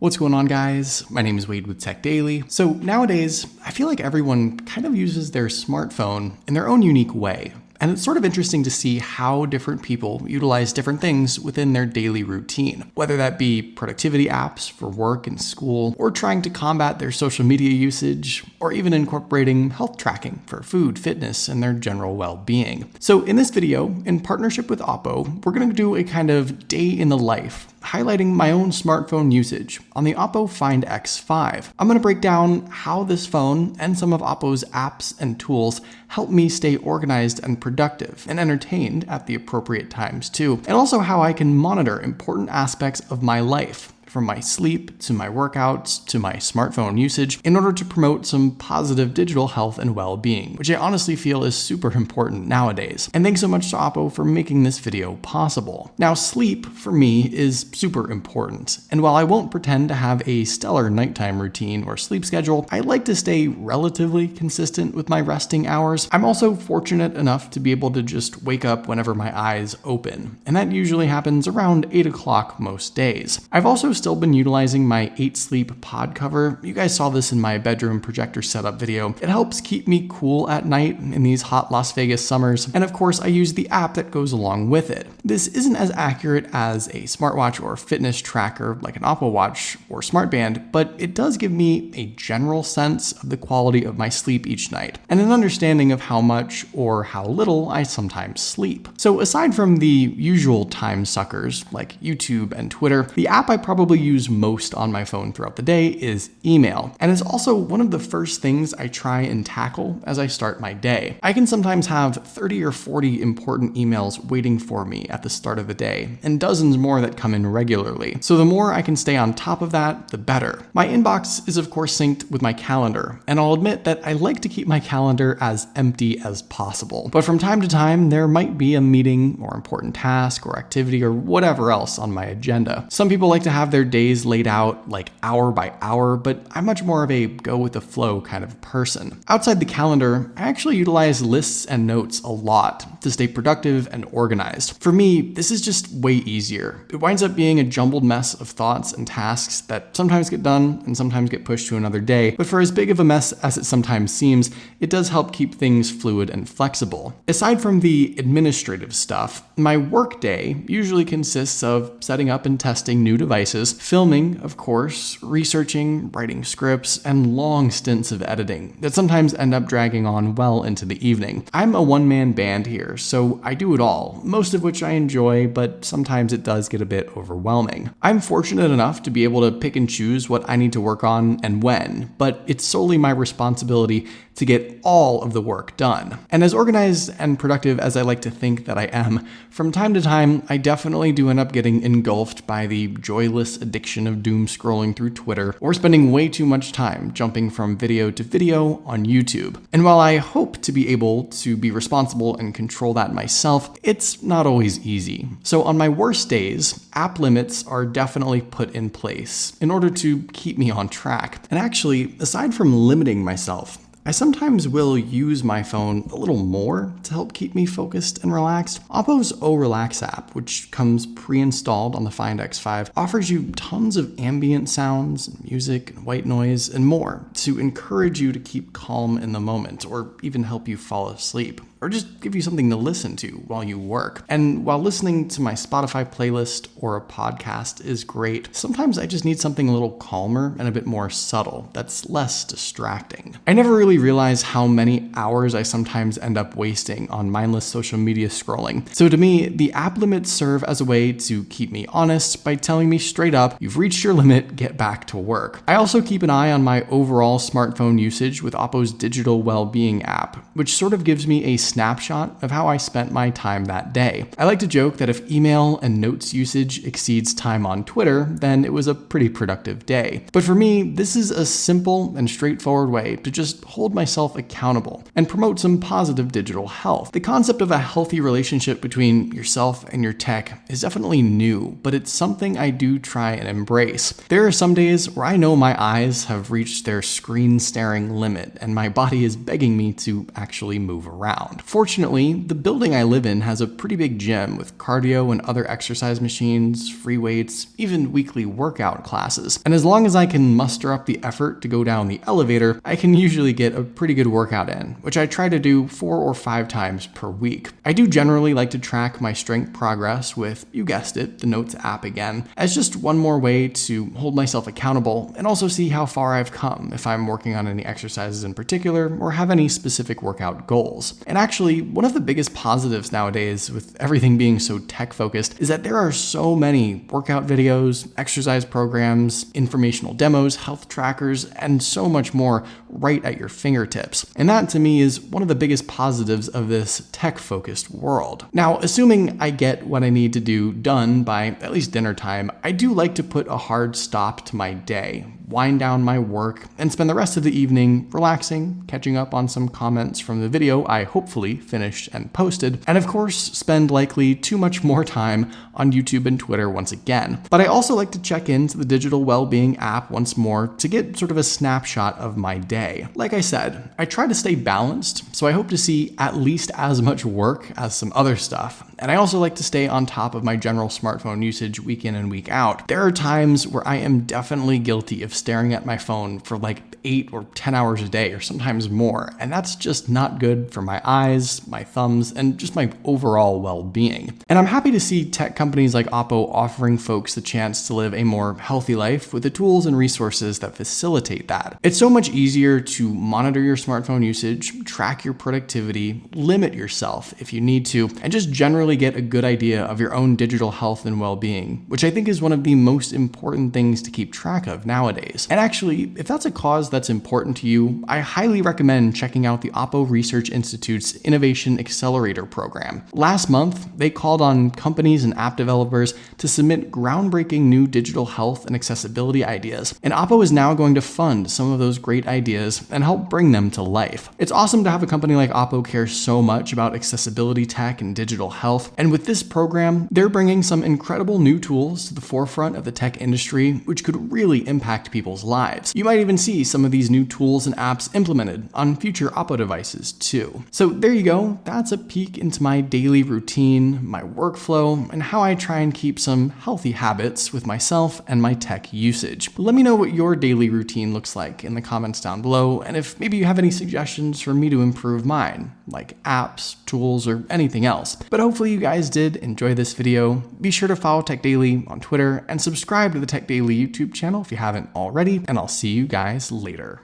What's going on, guys? My name is Wade with TechDaily. So nowadays, I feel like everyone kind of uses their smartphone in their own unique way. And it's sort of interesting to see how different people utilize different things within their daily routine, whether that be productivity apps for work and school, or trying to combat their social media usage, or even incorporating health tracking for food, fitness, and their general well-being. So in this video, in partnership with OPPO, we're going to do a kind of day in the life, highlighting my own smartphone usage on the OPPO Find X5. I'm going to break down how this phone and some of OPPO's apps and tools help me stay organized and productive and entertained at the appropriate times too, and also how I can monitor important aspects of my life, from my sleep to my workouts to my smartphone usage, in order to promote some positive digital health and well-being, which I honestly feel is super important nowadays. And thanks so much to OPPO for making this video possible. Now, sleep for me is super important, and while I won't pretend to have a stellar nighttime routine or sleep schedule, I like to stay relatively consistent with my resting hours. I'm also fortunate enough to be able to just wake up whenever my eyes open, and that usually happens around 8 o'clock most days. I've also still been utilizing my 8 Sleep pod cover. You guys saw this in my bedroom projector setup video. It helps keep me cool at night in these hot Las Vegas summers, and of course I use the app that goes along with it. This isn't as accurate as a smartwatch or fitness tracker like an Apple Watch or smartband, but it does give me a general sense of the quality of my sleep each night, and an understanding of how much or how little I sometimes sleep. So aside from the usual time suckers like YouTube and Twitter, the app I probably use most on my phone throughout the day is email. And it's also one of the first things I try and tackle as I start my day. I can sometimes have 30 or 40 important emails waiting for me at the start of the day, and dozens more that come in regularly. So the more I can stay on top of that, the better. My inbox is of course synced with my calendar, and I'll admit that I like to keep my calendar as empty as possible. But from time to time, there might be a meeting or important task or activity or whatever else on my agenda. Some people like to have their days laid out like hour by hour, but I'm much more of a go with the flow kind of person. Outside the calendar, I actually utilize lists and notes a lot to stay productive and organized. For me, this is just way easier. It winds up being a jumbled mess of thoughts and tasks that sometimes get done and sometimes get pushed to another day, but for as big of a mess as it sometimes seems, it does help keep things fluid and flexible. Aside from the administrative stuff, my work day usually consists of setting up and testing new devices, filming, of course, researching, writing scripts, and long stints of editing that sometimes end up dragging on well into the evening. I'm a one-man band here, so I do it all, most of which I enjoy, but sometimes it does get a bit overwhelming. I'm fortunate enough to be able to pick and choose what I need to work on and when, but it's solely my responsibility to get all of the work done. And as organized and productive as I like to think that I am, from time to time, I definitely do end up getting engulfed by the joyless addiction of doom scrolling through Twitter, or spending way too much time jumping from video to video on YouTube. And while I hope to be able to be responsible and control that myself, it's not always easy. So on my worst days, app limits are definitely put in place in order to keep me on track. And actually, aside from limiting myself, I sometimes will use my phone a little more to help keep me focused and relaxed. OPPO's O Relax app, which comes pre-installed on the Find X5, offers you tons of ambient sounds, music, white noise, and more to encourage you to keep calm in the moment, or even help you fall asleep, or just give you something to listen to while you work. And while listening to my Spotify playlist or a podcast is great, sometimes I just need something a little calmer and a bit more subtle that's less distracting. I never really realize how many hours I sometimes end up wasting on mindless social media scrolling. So to me, the app limits serve as a way to keep me honest by telling me straight up, you've reached your limit, get back to work. I also keep an eye on my overall smartphone usage with OPPO's digital well-being app, which sort of gives me a snapshot of how I spent my time that day. I like to joke that if email and notes usage exceeds time on Twitter, then it was a pretty productive day. But for me, this is a simple and straightforward way to just hold myself accountable and promote some positive digital health. The concept of a healthy relationship between yourself and your tech is definitely new, but it's something I do try and embrace. There are some days where I know my eyes have reached their screen staring limit and my body is begging me to actually move around. around. Fortunately, the building I live in has a pretty big gym with cardio and other exercise machines, free weights, even weekly workout classes. And as long as I can muster up the effort to go down the elevator, I can usually get a pretty good workout in, which I try to do 4 or 5 times per week. I do generally like to track my strength progress with, you guessed it, the Notes app again, as just one more way to hold myself accountable and also see how far I've come if I'm working on any exercises in particular or have any specific workout goals. And actually, one of the biggest positives nowadays with everything being so tech focused is that there are so many workout videos, exercise programs, informational demos, health trackers, and so much more right at your fingertips. And that to me is one of the biggest positives of this tech-focused world. Now, assuming I get what I need to do done by at least dinner time, I do like to put a hard stop to my day, wind down my work, and spend the rest of the evening relaxing, catching up on some comments from the video I hopefully finished and posted, and of course spend likely too much more time on YouTube and Twitter once again. But I also like to check into the digital well-being app once more to get sort of a snapshot of my day. Like I said, I try to stay balanced, so I hope to see at least as much work as some other stuff. And I also like to stay on top of my general smartphone usage week in and week out. There are times where I am definitely guilty of staring at my phone for like 8 or 10 hours a day or sometimes more, and that's just not good for my eyes, my thumbs, and just my overall well-being. And I'm happy to see tech companies like OPPO offering folks the chance to live a more healthy life with the tools and resources that facilitate that. It's so much easier to monitor your smartphone usage, track your productivity, limit yourself if you need to, and just generally get a good idea of your own digital health and well-being, which I think is one of the most important things to keep track of nowadays. And actually, if that's a cause that's important to you, I highly recommend checking out the OPPO Research Institute's Innovation Accelerator program. Last month, they called on companies and app developers to submit groundbreaking new digital health and accessibility ideas, and OPPO is now going to fund some of those great ideas and help bring them to life. It's awesome to have a company like OPPO care so much about accessibility tech and digital health, and with this program, they're bringing some incredible new tools to the forefront of the tech industry, which could really impact people's lives. You might even see some of these new tools and apps implemented on future OPPO devices too. So there you go, that's a peek into my daily routine, my workflow, and how I try and keep some healthy habits with myself and my tech usage. Let me know what your daily routine looks like in the comments down below, and if maybe you have any suggestions for me to improve mine, like apps, tools, or anything else. But hopefully you guys did enjoy this video. Be sure to follow TechDaily on Twitter and subscribe to the TechDaily YouTube channel if you haven't already, and I'll see you guys later.